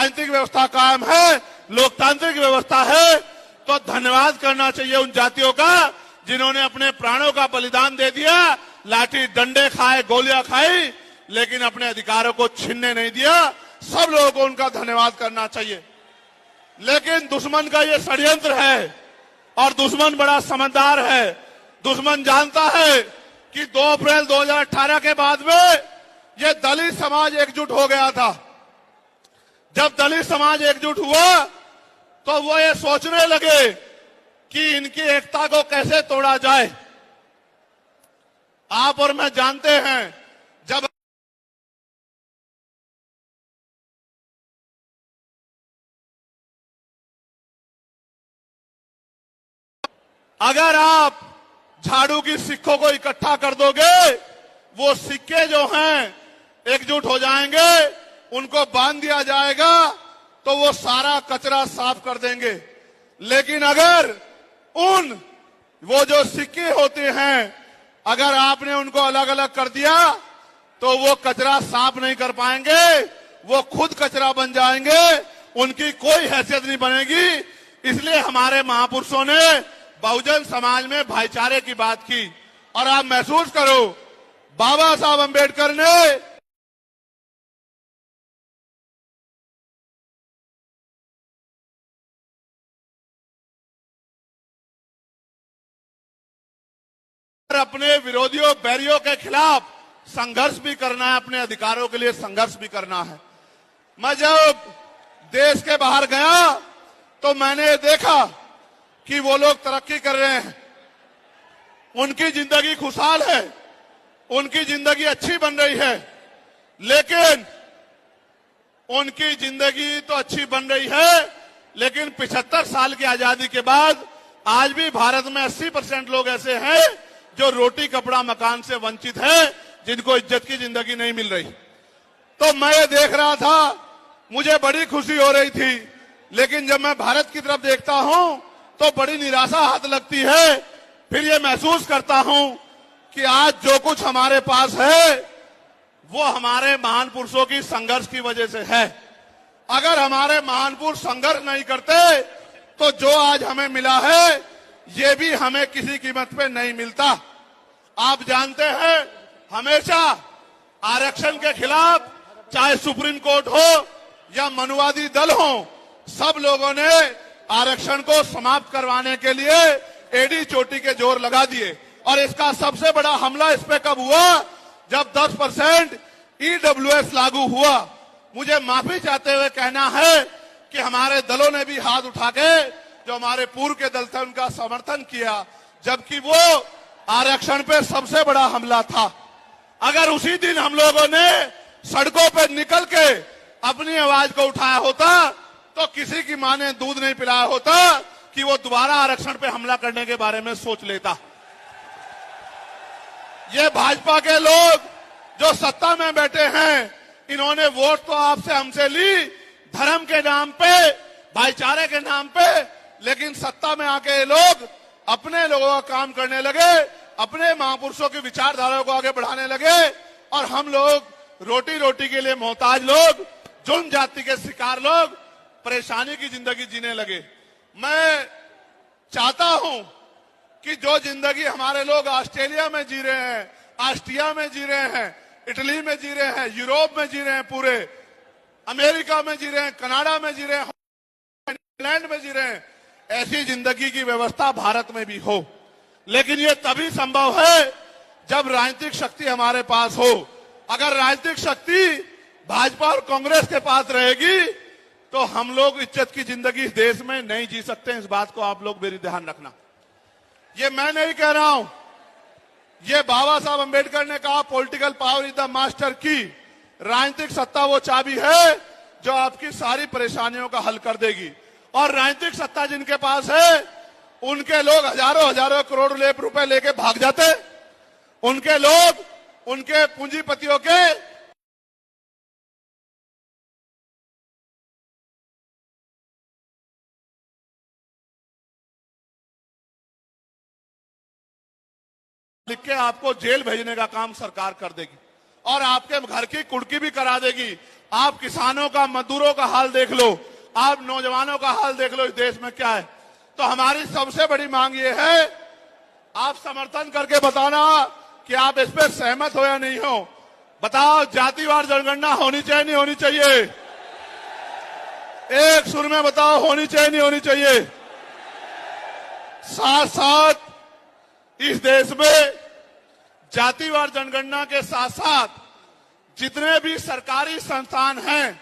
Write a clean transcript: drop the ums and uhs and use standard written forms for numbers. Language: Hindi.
राजनीतिक व्यवस्था कायम है, लोकतांत्रिक व्यवस्था है, तो धन्यवाद करना चाहिए उन जातियों का जिन्होंने अपने प्राणों का बलिदान दे दिया, लाठी डंडे खाए, गोलियां खाई, लेकिन अपने अधिकारों को छीनने नहीं दिया। सब लोगों को उनका धन्यवाद करना चाहिए। लेकिन दुश्मन का ये षड्यंत्र है और दुश्मन बड़ा समझदार है। दुश्मन जानता है कि 2 अप्रैल 2018 के बाद में ये दलित समाज एकजुट हो गया था। जब दलित समाज एकजुट हुआ तो वो ये सोचने लगे कि इनकी एकता को कैसे तोड़ा जाए। आप और मैं जानते हैं, जब अगर आप झाड़ू की सिक्कों को इकट्ठा कर दोगे, वो सिक्के जो हैं एकजुट हो जाएंगे, उनको बांध दिया जाएगा तो वो सारा कचरा साफ कर देंगे। लेकिन अगर वो जो सिक्के होते हैं, अगर आपने उनको अलग अलग कर दिया तो वो कचरा साफ नहीं कर पाएंगे, वो खुद कचरा बन जाएंगे, उनकी कोई हैसियत नहीं बनेगी। इसलिए हमारे महापुरुषों ने बहुजन समाज में भाईचारे की बात की। और आप महसूस करो, बाबा साहब अंबेडकर ने अपने विरोधियों, बैरियों के खिलाफ संघर्ष भी करना है, अपने अधिकारों के लिए संघर्ष भी करना है। मैं जब देश के बाहर गया तो मैंने देखा कि वो लोग तरक्की कर रहे हैं, उनकी जिंदगी खुशहाल है, उनकी जिंदगी अच्छी बन रही है। लेकिन उनकी जिंदगी तो अच्छी बन रही है, लेकिन 75 साल की आजादी के बाद आज भी भारत में 80% लोग ऐसे हैं जो रोटी कपड़ा मकान से वंचित है, जिनको इज्जत की जिंदगी नहीं मिल रही। तो मैं ये देख रहा था, मुझे बड़ी खुशी हो रही थी। लेकिन जब मैं भारत की तरफ देखता हूं तो बड़ी निराशा हाथ लगती है। फिर ये महसूस करता हूं कि आज जो कुछ हमारे पास है वो हमारे महान पुरुषों की संघर्ष की वजह से है। अगर हमारे महान पुरुष संघर्ष नहीं करते तो जो आज हमें मिला है ये भी हमें किसी कीमत पे नहीं मिलता। आप जानते हैं, हमेशा आरक्षण के खिलाफ चाहे सुप्रीम कोर्ट हो या मनुवादी दल हो, सब लोगों ने आरक्षण को समाप्त करवाने के लिए एड़ी चोटी के जोर लगा दिए। और इसका सबसे बड़ा हमला इस पे कब हुआ, जब 10% EWS लागू हुआ। मुझे माफी चाहते हुए कहना है कि हमारे दलों ने भी हाथ उठा के, जो हमारे पूर्व के दल थे, उनका समर्थन किया, जबकि वो आरक्षण पे सबसे बड़ा हमला था। अगर उसी दिन हम लोगों ने सड़कों पे निकल के अपनी आवाज को उठाया होता तो किसी की मां ने दूध नहीं पिलाया होता कि वो दोबारा आरक्षण पे हमला करने के बारे में सोच लेता। ये भाजपा के लोग जो सत्ता में बैठे हैं, इन्होंने वोट तो आपसे हमसे ली धर्म के नाम पे, भाईचारे के नाम पे, लेकिन सत्ता में आके ये लोग अपने लोगों का काम करने लगे, अपने महापुरुषों की विचारधारा को आगे बढ़ाने लगे। और हम लोग रोटी रोटी के लिए मोहताज लोग, जुल्म जाति के शिकार लोग परेशानी की जिंदगी जीने लगे। मैं चाहता हूं कि जो जिंदगी हमारे लोग ऑस्ट्रेलिया में जी रहे हैं, ऑस्ट्रिया में जी रहे हैं, इटली में जी रहे हैं, यूरोप में जी रहे हैं, पूरे अमेरिका में जी रहे हैं, कनाडा में जी रहे हैं, इंग्लैंड में जी रहे हैं, ऐसी जिंदगी की व्यवस्था भारत में भी हो। लेकिन ये तभी संभव है जब राजनीतिक शक्ति हमारे पास हो। अगर राजनीतिक शक्ति भाजपा और कांग्रेस के पास रहेगी तो हम लोग इज्जत की जिंदगी इस देश में नहीं जी सकते। इस बात को आप लोग मेरी ध्यान रखना। ये मैं नहीं कह रहा हूं, ये बाबा साहब अंबेडकर ने कहा, political power is the master की। राजनीतिक सत्ता वो चाबी है जो आपकी सारी परेशानियों का हल कर देगी। और राजनीतिक सत्ता जिनके पास है, उनके लोग हजारों हजारों करोड़ रुपए लेके भाग जाते। उनके लोग, उनके पूंजीपतियों के लिख के आपको जेल भेजने का काम सरकार कर देगी और आपके घर की कुर्की भी करा देगी। आप किसानों का, मजदूरों का हाल देख लो, आप नौजवानों का हाल देख लो इस देश में क्या है। तो हमारी सबसे बड़ी मांग ये है, आप समर्थन करके बताना कि आप इस पर सहमत हो या नहीं हो। बताओ, जातिवार जनगणना होनी चाहिए नहीं होनी चाहिए? एक सुर में बताओ, होनी चाहिए नहीं होनी चाहिए? साथ साथ इस देश में जातिवार जनगणना के साथ साथ जितने भी सरकारी संस्थान हैं